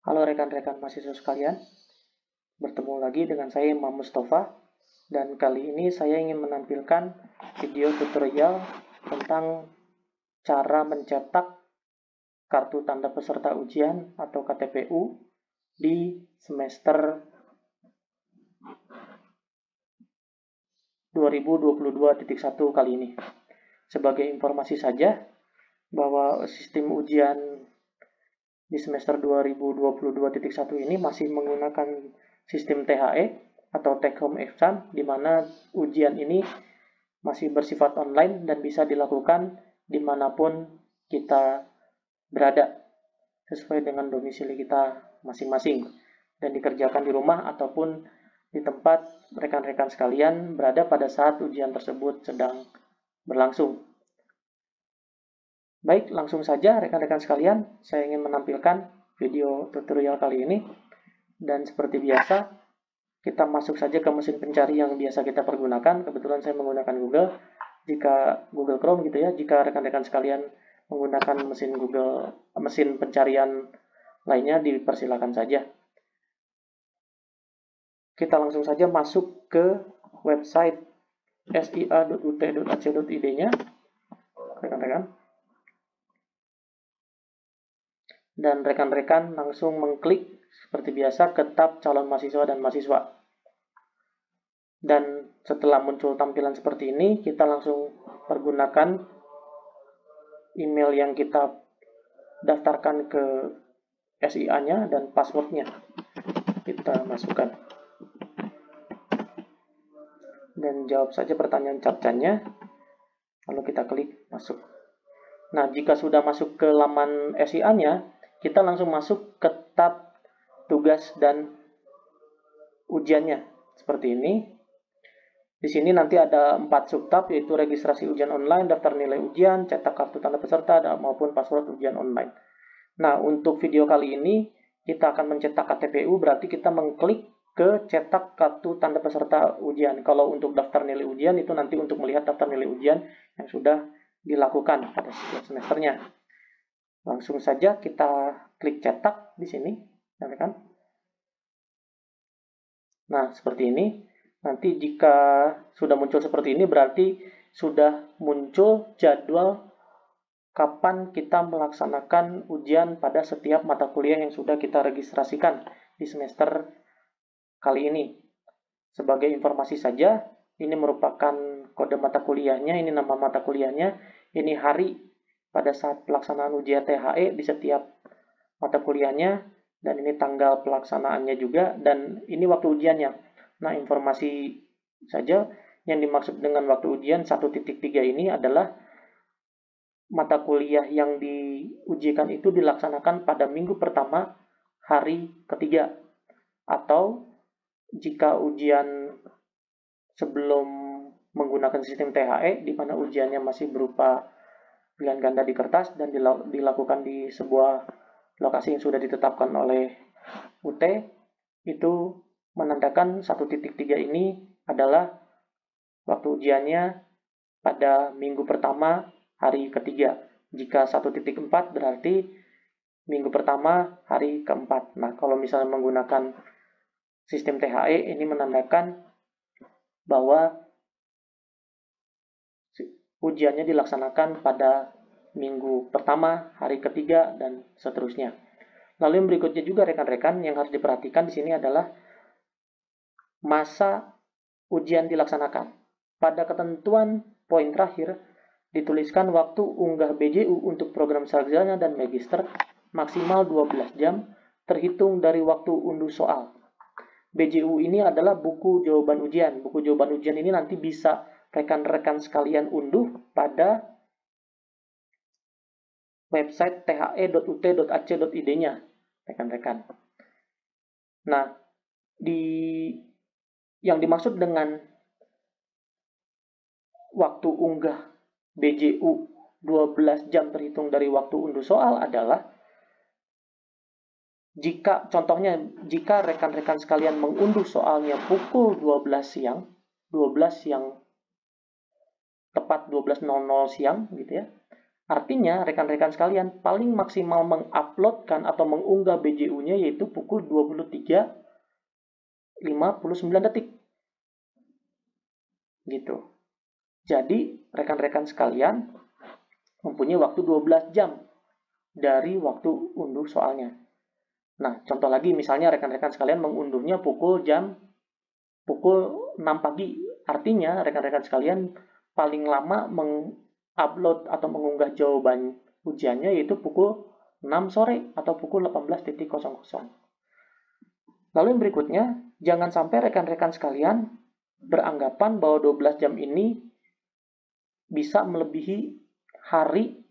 Halo rekan-rekan mahasiswa sekalian, bertemu lagi dengan saya Imam Mustafa, dan kali ini saya ingin menampilkan video tutorial tentang cara mencetak kartu tanda peserta ujian atau KTPU di semester 2022.1 kali ini. Sebagai informasi saja, bahwa sistem ujian di semester 2022.1 ini masih menggunakan sistem THE atau Take Home Exam, di mana ujian ini masih bersifat online dan bisa dilakukan dimanapun kita berada sesuai dengan domisili kita masing-masing dan dikerjakan di rumah ataupun di tempat rekan-rekan sekalian berada pada saat ujian tersebut sedang berlangsung. Baik, langsung saja rekan-rekan sekalian, saya ingin menampilkan video tutorial kali ini. Dan seperti biasa, kita masuk saja ke mesin pencari yang biasa kita pergunakan. Kebetulan saya menggunakan Google. Jika Google Chrome gitu ya, jika rekan-rekan sekalian menggunakan mesin pencarian lainnya, dipersilakan saja. Kita langsung saja masuk ke website sia.ut.ac.id-nya, rekan-rekan. Dan rekan-rekan langsung mengklik seperti biasa ke tab calon mahasiswa dan mahasiswa. Dan setelah muncul tampilan seperti ini, kita langsung pergunakan email yang kita daftarkan ke SIA-nya dan passwordnya. Kita masukkan. Dan jawab saja pertanyaan captcha-nya, lalu kita klik masuk. Nah, jika sudah masuk ke laman SIA-nya, kita langsung masuk ke tab tugas dan ujiannya. Seperti ini. Di sini nanti ada 4 subtab, yaitu registrasi ujian online, daftar nilai ujian, cetak kartu tanda peserta, maupun password ujian online. Nah, untuk video kali ini, kita akan mencetak KTPU, berarti kita mengklik ke cetak kartu tanda peserta ujian. Kalau untuk daftar nilai ujian, itu nanti untuk melihat daftar nilai ujian yang sudah dilakukan pada setiap semesternya. Langsung saja kita klik cetak di sini, kan? Nah, seperti ini. Nanti jika sudah muncul seperti ini, berarti sudah muncul jadwal kapan kita melaksanakan ujian pada setiap mata kuliah yang sudah kita registrasikan di semester kali ini. Sebagai informasi saja, ini merupakan kode mata kuliahnya, ini nama mata kuliahnya, ini hari pada saat pelaksanaan ujian THE di setiap mata kuliahnya, dan ini tanggal pelaksanaannya juga, dan ini waktu ujiannya. Nah, informasi saja yang dimaksud dengan waktu ujian 1.3 ini adalah mata kuliah yang diujikan itu dilaksanakan pada minggu pertama hari ketiga, atau jika ujian sebelum menggunakan sistem THE di mana ujiannya masih berupa pilihan ganda di kertas dan dilakukan di sebuah lokasi yang sudah ditetapkan oleh UT, itu menandakan 1.3 ini adalah waktu ujiannya pada minggu pertama hari ketiga. Jika 1.4 berarti minggu pertama hari keempat. Nah, kalau misalnya menggunakan sistem THE, ini menandakan bahwa ujiannya dilaksanakan pada minggu pertama, hari ketiga, dan seterusnya. Lalu yang berikutnya juga rekan-rekan yang harus diperhatikan di sini adalah masa ujian dilaksanakan. Pada ketentuan poin terakhir, dituliskan waktu unggah BJU untuk program sarjana dan magister maksimal 12 jam terhitung dari waktu unduh soal. BJU ini adalah buku jawaban ujian. Buku jawaban ujian ini nanti bisa rekan-rekan sekalian unduh pada website the.ut.ac.id-nya, rekan-rekan. Nah, yang dimaksud dengan waktu unggah BJU 12 jam terhitung dari waktu unduh soal adalah jika rekan-rekan sekalian mengunduh soalnya pukul 12 siang tepat 12.00 siang gitu ya, Artinya, rekan-rekan sekalian paling maksimal menguploadkan atau mengunggah BJU-nya yaitu pukul 23.59 detik. Gitu. Jadi, rekan-rekan sekalian mempunyai waktu 12 jam dari waktu unduh soalnya. Nah, contoh lagi misalnya rekan-rekan sekalian mengunduhnya pukul 6 pagi. Artinya, rekan-rekan sekalian paling lama mengupload atau mengunggah jawaban ujiannya yaitu pukul 6 sore atau pukul 18.00. Lalu yang berikutnya, jangan sampai rekan-rekan sekalian beranggapan bahwa 12 jam ini bisa melebihi hari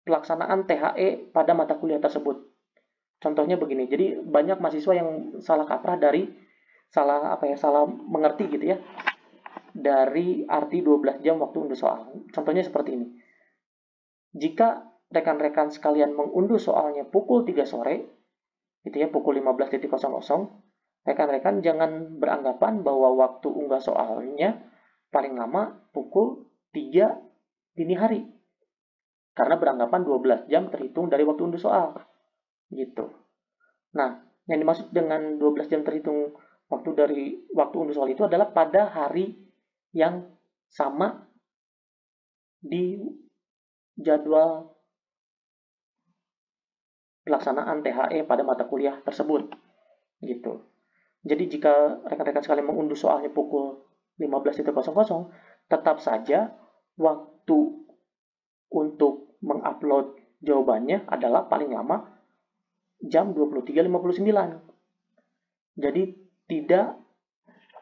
pelaksanaan THE pada mata kuliah tersebut. Contohnya begini, jadi banyak mahasiswa yang salah kaprah salah mengerti gitu ya, dari arti 12 jam waktu unduh soal. Contohnya seperti ini. Jika rekan-rekan sekalian mengunduh soalnya pukul 3 sore, gitu ya, pukul 15.00, rekan-rekan jangan beranggapan bahwa waktu unggah soalnya paling lama pukul 3 dini hari. Karena beranggapan 12 jam terhitung dari waktu unduh soal. Gitu. Nah, yang dimaksud dengan 12 jam terhitung dari waktu unduh soal itu adalah pada hari yang sama di jadwal pelaksanaan THE pada mata kuliah tersebut. Gitu. Jadi jika rekan-rekan sekalian mengunduh soalnya pukul 15.00, tetap saja waktu untuk mengupload jawabannya adalah paling lama jam 23.59. Jadi tidak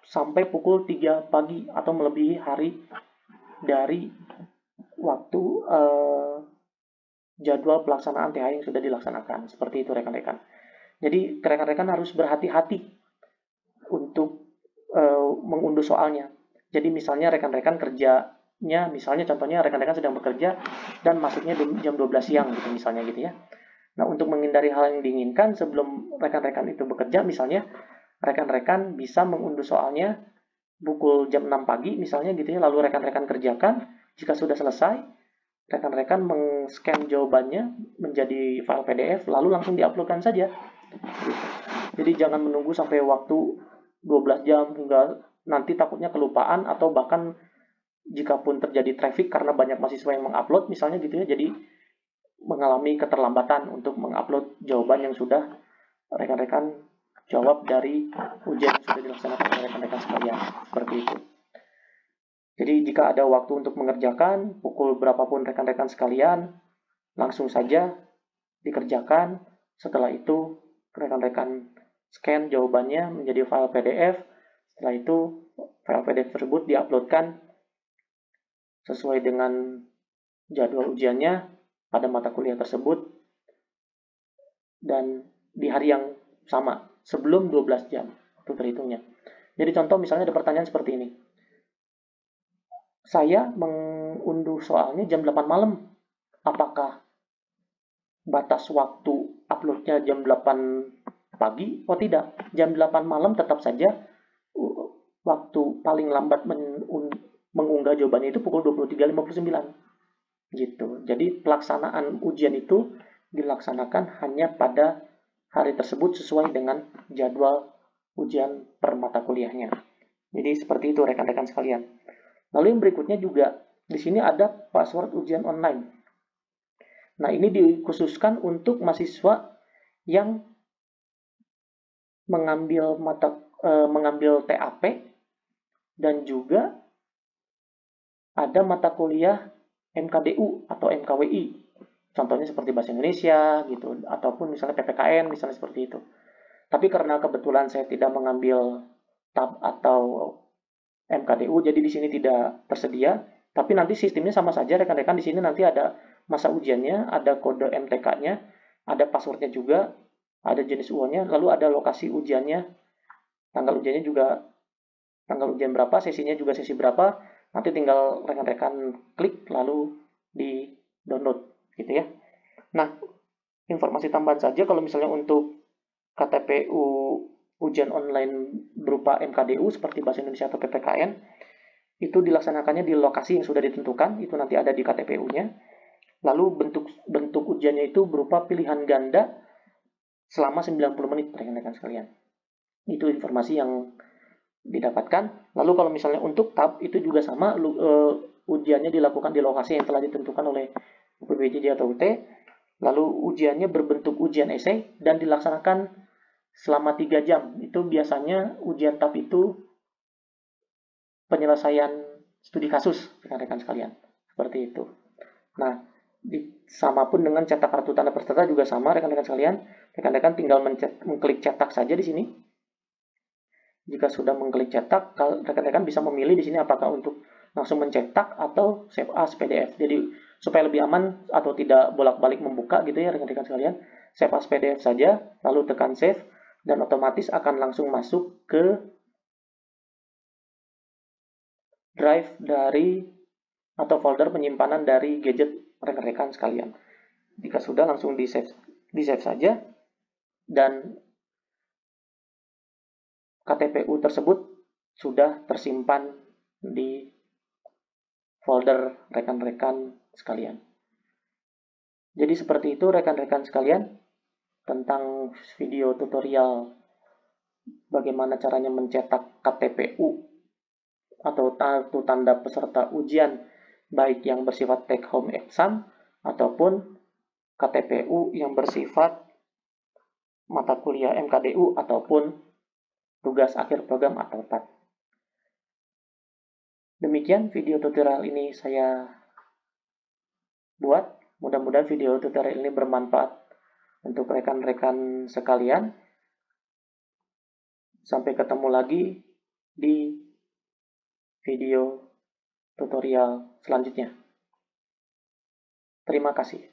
sampai pukul 3 pagi atau melebihi hari dari waktu jadwal pelaksanaan THE yang sudah dilaksanakan. Seperti itu rekan-rekan. Jadi rekan-rekan harus berhati-hati untuk mengunduh soalnya. Jadi misalnya rekan-rekan kerjanya, misalnya contohnya rekan-rekan sedang bekerja dan masuknya jam 12 siang gitu misalnya gitu ya. Nah, untuk menghindari hal yang diinginkan sebelum rekan-rekan itu bekerja, misalnya rekan-rekan bisa mengunduh soalnya pukul jam 6 pagi misalnya gitu ya, lalu rekan-rekan kerjakan. Jika sudah selesai, rekan-rekan meng-scan jawabannya menjadi file PDF, lalu langsung diuploadkan saja. Jadi jangan menunggu sampai waktu 12 jam hingga nanti takutnya kelupaan atau bahkan jika pun terjadi traffic karena banyak mahasiswa yang mengupload misalnya gitu ya, jadi mengalami keterlambatan untuk mengupload jawaban yang sudah rekan-rekan jawab dari ujian yang sudah dilaksanakan oleh rekan-rekan sekalian. Seperti itu. Jadi jika ada waktu untuk mengerjakan, pukul berapapun rekan-rekan sekalian, langsung saja dikerjakan. Setelah itu rekan-rekan scan jawabannya menjadi file PDF. Setelah itu file PDF tersebut diuploadkan sesuai dengan jadwal ujiannya pada mata kuliah tersebut dan di hari yang sama sebelum 12 jam itu terhitungnya. Jadi contoh misalnya ada pertanyaan seperti ini. Saya mengunduh soalnya jam 8 malam. Apakah batas waktu uploadnya jam 8 pagi? Oh tidak, jam 8 malam tetap saja waktu paling lambat mengunggah jawabannya itu pukul 23.59. Gitu. Jadi pelaksanaan ujian itu dilaksanakan hanya pada hari tersebut sesuai dengan jadwal ujian per mata kuliahnya. Jadi seperti itu rekan-rekan sekalian. Lalu yang berikutnya juga di sini ada password ujian online. Nah, ini dikhususkan untuk mahasiswa yang mengambil TAP dan juga ada mata kuliah MKDU atau MKWI. Contohnya seperti bahasa Indonesia gitu ataupun misalnya PPKN misalnya seperti itu. Tapi karena kebetulan saya tidak mengambil tab atau MKDU jadi di sini tidak tersedia, tapi nanti sistemnya sama saja rekan-rekan. Di sini nanti ada masa ujiannya, ada kode MTK-nya, ada passwordnya juga, ada jenis UO-nya, lalu ada lokasi ujiannya, tanggal ujiannya juga, tanggal ujian berapa, sesinya juga sesi berapa, nanti tinggal rekan-rekan klik lalu di download gitu ya. Nah, informasi tambahan saja kalau misalnya untuk KTPU ujian online berupa MKDU seperti bahasa Indonesia atau PPKN, itu dilaksanakannya di lokasi yang sudah ditentukan, itu nanti ada di KTPU-nya. Lalu bentuk ujiannya itu berupa pilihan ganda selama 90 menit, rekan-rekan sekalian. Itu informasi yang didapatkan. Lalu kalau misalnya untuk tab itu juga sama, ujiannya dilakukan di lokasi yang telah ditentukan oleh UPBJJ atau UT. Lalu ujiannya berbentuk ujian esai dan dilaksanakan selama 3 jam. Itu biasanya ujian tab itu penyelesaian studi kasus, rekan-rekan sekalian. Seperti itu. Nah, sama pun dengan cetak kartu tanda peserta juga sama, rekan-rekan sekalian. Rekan-rekan tinggal mengklik cetak saja di sini. Jika sudah mengklik cetak, rekan-rekan bisa memilih di sini apakah untuk langsung mencetak atau save as PDF. Jadi supaya lebih aman atau tidak bolak-balik membuka gitu ya rekan-rekan sekalian, save as PDF saja, lalu tekan save dan otomatis akan langsung masuk ke drive dari atau folder penyimpanan dari gadget rekan-rekan sekalian. Jika sudah langsung di save saja dan KTPU tersebut sudah tersimpan di folder rekan-rekan sekalian. Jadi seperti itu rekan-rekan sekalian tentang video tutorial bagaimana caranya mencetak KTPU atau kartu tanda peserta ujian baik yang bersifat take home exam ataupun KTPU yang bersifat mata kuliah MKDU ataupun tugas akhir program atau TAP. Demikian video tutorial ini saya buat. Mudah-mudahan video tutorial ini bermanfaat untuk rekan-rekan sekalian. Sampai ketemu lagi di video tutorial selanjutnya. Terima kasih.